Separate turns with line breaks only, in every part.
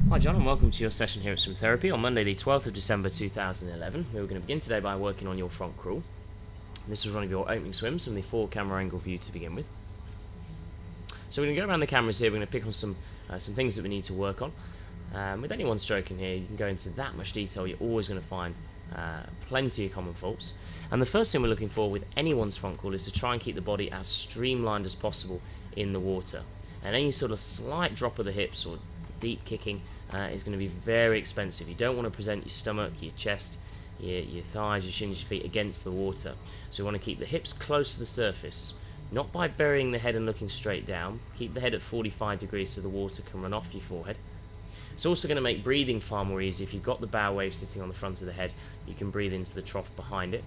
Hi John, and welcome to your session here at Swim Therapy on Monday the 12th of December 2011. We're going to begin today by working on your front crawl. This is one of your opening swims from the 4 camera angle view to begin with. So we're going to go around the cameras here. We're going to pick on some things that we need to work on. With any one stroke in here, you can go into that much detail. You're always going to find plenty of common faults. And the first thing we're looking for with anyone's front crawl is to try and keep the body as streamlined as possible in the water. And any sort of slight drop of the hips or deep kicking is going to be very expensive. You don't want to present your stomach, your chest, your thighs, your shins, your feet against the water. So you want to keep the hips close to the surface, not by burying the head and looking straight down. Keep the head at 45 degrees so the water can run off your forehead. It's also going to make breathing far more easy. If you've got the bow wave sitting on the front of the head, you can breathe into the trough behind it.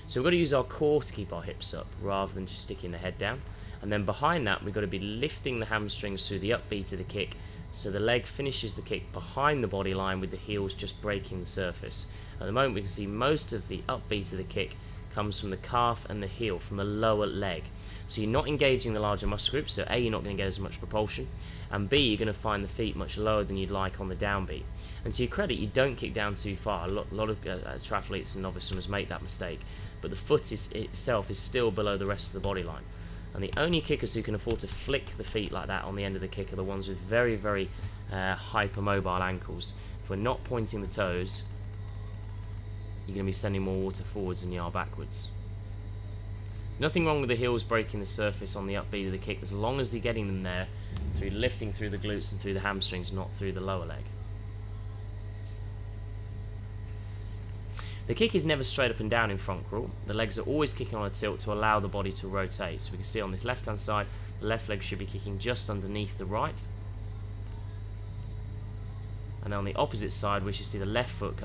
So we've got to use our core to keep our hips up rather than just sticking the head down. And then behind that, we've got to be lifting the hamstrings through the upbeat of the kick, so the leg finishes the kick behind the body line with the heels just breaking the surface. At the moment we can see most of the upbeat of the kick comes from the calf and the heel, from the lower leg. So you're not engaging the larger muscle groups, so A, you're not going to get as much propulsion, and B, you're going to find the feet much lower than you'd like on the downbeat. And to your credit, you don't kick down too far. A lot of triathletes and novice swimmers make that mistake, but the foot itself is still below the rest of the body line. And the only kickers who can afford to flick the feet like that on the end of the kick are the ones with very, very hypermobile ankles. If we're not pointing the toes, you're going to be sending more water forwards than you are backwards. There's nothing wrong with the heels breaking the surface on the upbeat of the kick, as long as you're getting them there through lifting through the glutes and through the hamstrings, not through the lower leg. The kick is never straight up and down in front crawl. The legs are always kicking on a tilt to allow the body to rotate. So we can see on this left hand side, the left leg should be kicking just underneath the right. And on the opposite side, we should see the left foot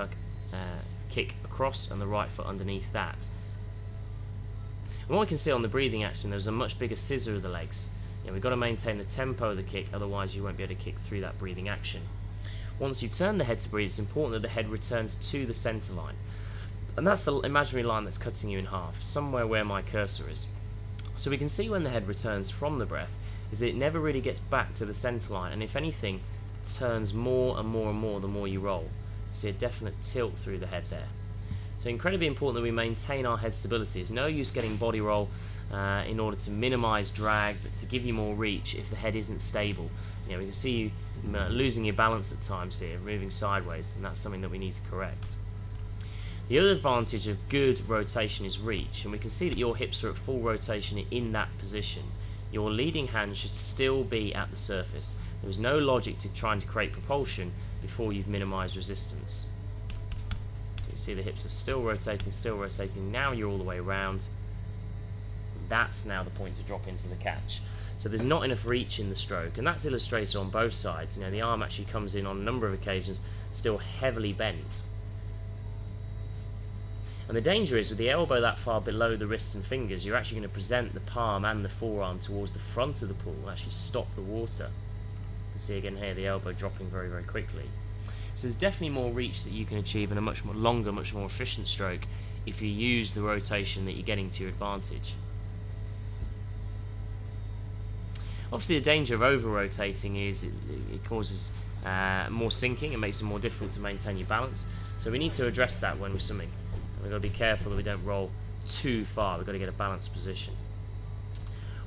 kick across and the right foot underneath that. And what we can see on the breathing action, there's a much bigger scissor of the legs. We've got to maintain the tempo of the kick, otherwise you won't be able to kick through that breathing action. Once you turn the head to breathe, it's important that the head returns to the centre line. And that's the imaginary line that's cutting you in half, somewhere where my cursor is. So we can see when the head returns from the breath is that it never really gets back to the centre line, and if anything, turns more and more and more the more you roll. You see a definite tilt through the head there. So incredibly important that we maintain our head stability. There's no use getting body roll in order to minimise drag, but to give you more reach if the head isn't stable. We can see you losing your balance at times here, moving sideways, and that's something that we need to correct. The other advantage of good rotation is reach, and we can see that your hips are at full rotation in that position. Your leading hand should still be at the surface. There is no logic to trying to create propulsion before you've minimised resistance. So you see the hips are still rotating. Now you're all the way around. That's now the point to drop into the catch. So there's not enough reach in the stroke, and that's illustrated on both sides. The arm actually comes in on a number of occasions still heavily bent. And the danger is with the elbow that far below the wrist and fingers, you're actually going to present the palm and the forearm towards the front of the pool and actually stop the water. You can see again here the elbow dropping very, very quickly. So there's definitely more reach that you can achieve in a much more longer, much more efficient stroke if you use the rotation that you're getting to your advantage. Obviously the danger of over-rotating is it causes more sinking. It makes it more difficult to maintain your balance. So we need to address that when we're swimming. We've got to be careful that we don't roll too far. We've got to get a balanced position.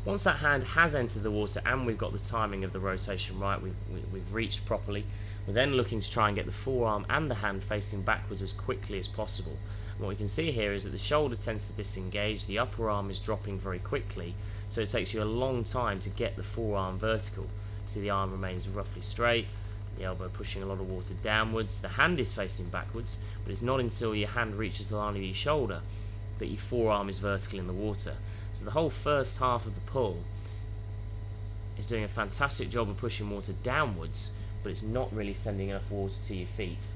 Once that hand has entered the water and we've got the timing of the rotation right, we've reached properly, we're then looking to try and get the forearm and the hand facing backwards as quickly as possible. And what we can see here is that the shoulder tends to disengage, the upper arm is dropping very quickly, so it takes you a long time to get the forearm vertical. See the arm remains roughly straight, the elbow pushing a lot of water downwards, the hand is facing backwards, but it's not until your hand reaches the line of your shoulder that your forearm is vertical in the water. So the whole first half of the pull is doing a fantastic job of pushing water downwards, but it's not really sending enough water to your feet.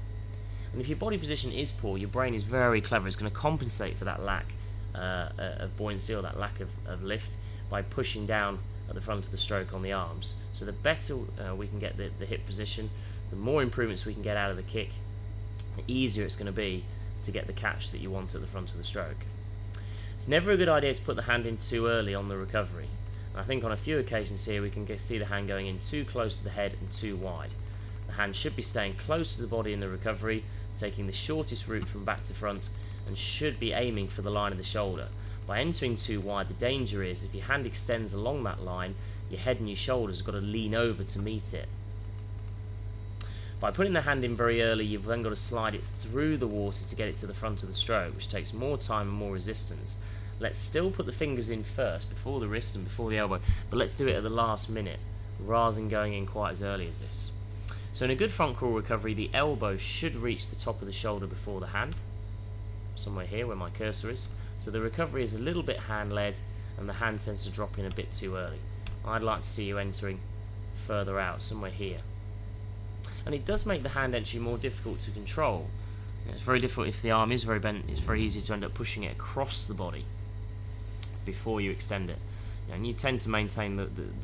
And if your body position is poor, your brain is very clever. It's going to compensate for that lack of buoyancy or that lack of lift by pushing down at the front of the stroke on the arms. So the better we can get the hip position, the more improvements we can get out of the kick, the easier it's going to be to get the catch that you want at the front of the stroke. It's never a good idea to put the hand in too early on the recovery. And I think on a few occasions here we can see the hand going in too close to the head and too wide. The hand should be staying close to the body in the recovery, taking the shortest route from back to front, and should be aiming for the line of the shoulder. By entering too wide, the danger is if your hand extends along that line, your head and your shoulders have got to lean over to meet it. By putting the hand in very early, you've then got to slide it through the water to get it to the front of the stroke, which takes more time and more resistance. Let's still put the fingers in first, before the wrist and before the elbow, but let's do it at the last minute, rather than going in quite as early as this. So in a good front crawl recovery, the elbow should reach the top of the shoulder before the hand, somewhere here where my cursor is. So the recovery is a little bit hand-led, and the hand tends to drop in a bit too early. I'd like to see you entering further out, somewhere here. And it does make the hand entry more difficult to control. It's very difficult if the arm is very bent. It's very easy to end up pushing it across the body before you extend it. And you tend to maintain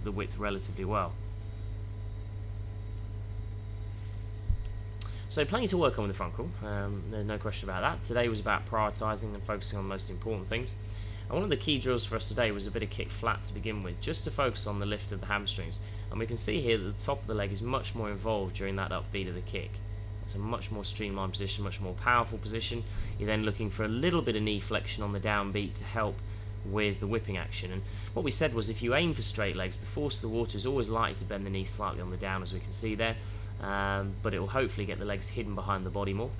the width relatively well. So plenty to work on with the front crawl, there's no question about that. Today was about prioritising and focusing on the most important things. And one of the key drills for us today was a bit of kick flat to begin with, just to focus on the lift of the hamstrings. And we can see here that the top of the leg is much more involved during that upbeat of the kick. It's a much more streamlined position, much more powerful position. You're then looking for a little bit of knee flexion on the downbeat to help with the whipping action. And what we said was if you aim for straight legs, the force of the water is always likely to bend the knee slightly on the down, as we can see there. But it will hopefully get the legs hidden behind the body more.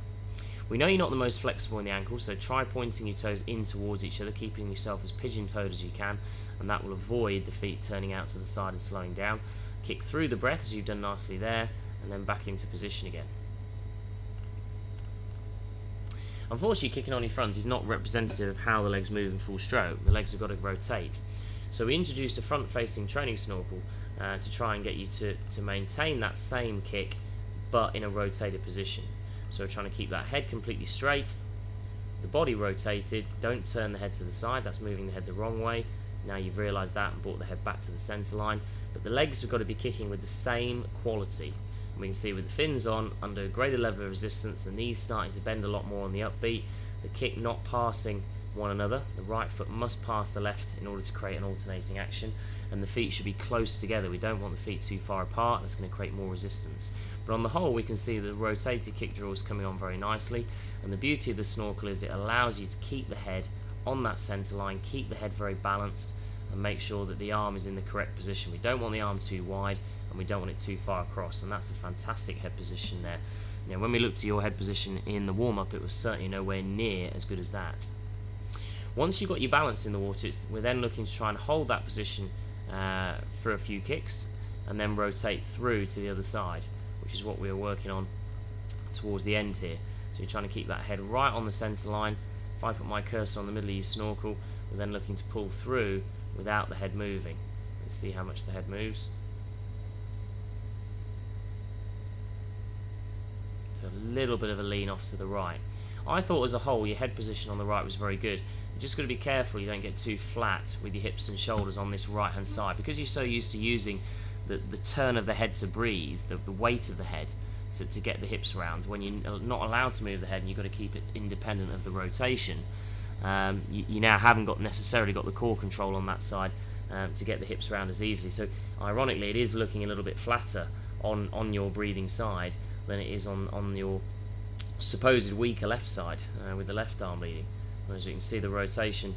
We know you're not the most flexible in the ankle, so try pointing your toes in towards each other, keeping yourself as pigeon-toed as you can, and that will avoid the feet turning out to the side and slowing down. Kick through the breath, as you've done nicely there, and then back into position again. Unfortunately, kicking on your front is not representative of how the legs move in full stroke. The legs have got to rotate. So we introduced a front-facing training snorkel to try and get you to maintain that same kick, but in a rotated position. So we're trying to keep that head completely straight, the body rotated, don't turn the head to the side, that's moving the head the wrong way. Now you've realised that and brought the head back to the centre line, but the legs have got to be kicking with the same quality. And we can see with the fins on, under a greater level of resistance, the knees starting to bend a lot more on the upbeat, the kick not passing one another, the right foot must pass the left in order to create an alternating action, and the feet should be close together. We don't want the feet too far apart, that's going to create more resistance. But on the whole, we can see the rotated kick draw is coming on very nicely, and the beauty of the snorkel is it allows you to keep the head on that centre line, keep the head very balanced, and make sure that the arm is in the correct position. We don't want the arm too wide, and we don't want it too far across, and that's a fantastic head position there. You know, when we looked at your head position in the warm-up, it was certainly nowhere near as good as that. Once you've got your balance in the water, we're then looking to try and hold that position for a few kicks, and then rotate through to the other side, which is what we were working on towards the end here. So you're trying to keep that head right on the centre line. If I put my cursor on the middle of your snorkel, we're then looking to pull through without the head moving. Let's see how much the head moves. So a little bit of a lean off to the right. I thought as a whole your head position on the right was very good. You're just got to be careful you don't get too flat with your hips and shoulders on this right hand side, because you're so used to using the turn of the head to breathe, the weight of the head to get the hips round. When you're not allowed to move the head and you've got to keep it independent of the rotation, you now haven't necessarily got the core control on that side to get the hips round as easily. So ironically, it is looking a little bit flatter on your breathing side than it is on your supposed weaker left side with the left arm leading. As you can see, the rotation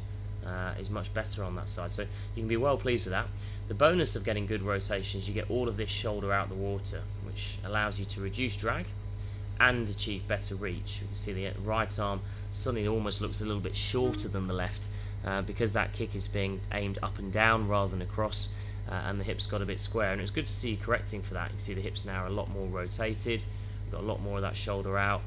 is much better on that side, so you can be well pleased with that. The bonus of getting good rotation is you get all of this shoulder out the water, which allows you to reduce drag and achieve better reach. You can see the right arm suddenly almost looks a little bit shorter than the left because that kick is being aimed up and down rather than across, and the hips got a bit square, and it's good to see you correcting for that. You see the hips now are a lot more rotated, we've got a lot more of that shoulder out,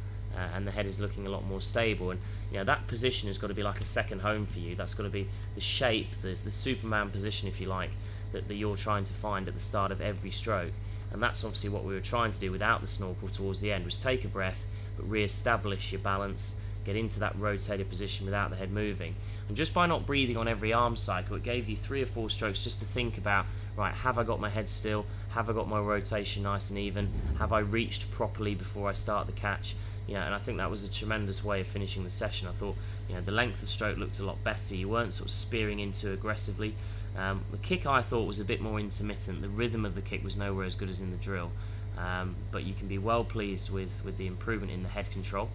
and the head is looking a lot more stable. And you know, that position has got to be like a second home for you. That's got to be the shape, the Superman position, if you like, that you're trying to find at the start of every stroke. And that's obviously what we were trying to do without the snorkel towards the end, was take a breath but re-establish your balance, get into that rotated position without the head moving. And just by not breathing on every arm cycle, it gave you 3 or 4 strokes just to think about, right, have I got my head still, have I got my rotation nice and even, have I reached properly before I start the catch. You know, and I think that was a tremendous way of finishing the session. I thought, you know, the length of stroke looked a lot better. You weren't sort of spearing into aggressively. The kick I thought was a bit more intermittent. The rhythm of the kick was nowhere as good as in the drill. but you can be well pleased with the improvement in the head control.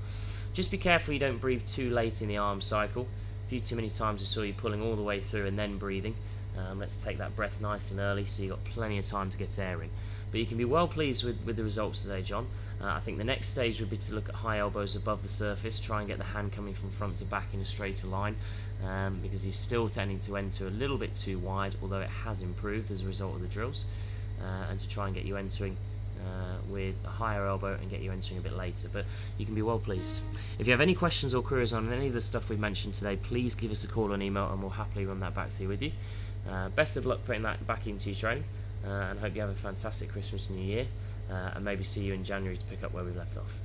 Just be careful you don't breathe too late in the arm cycle. A few too many times I saw you pulling all the way through and then breathing. Let's take that breath nice and early so you've got plenty of time to get air in. But you can be well pleased with the results today, John. I think the next stage would be to look at high elbows above the surface, try and get the hand coming from front to back in a straighter line, because you're still tending to enter a little bit too wide, although it has improved as a result of the drills, and to try and get you entering with a higher elbow and get you entering a bit later. But you can be well pleased. If you have any questions or queries on any of the stuff we've mentioned today, please give us a call or an email and we'll happily run that back to you with you. Best of luck putting that back into your training, and hope you have a fantastic Christmas and New Year, and maybe see you in January to pick up where we left off.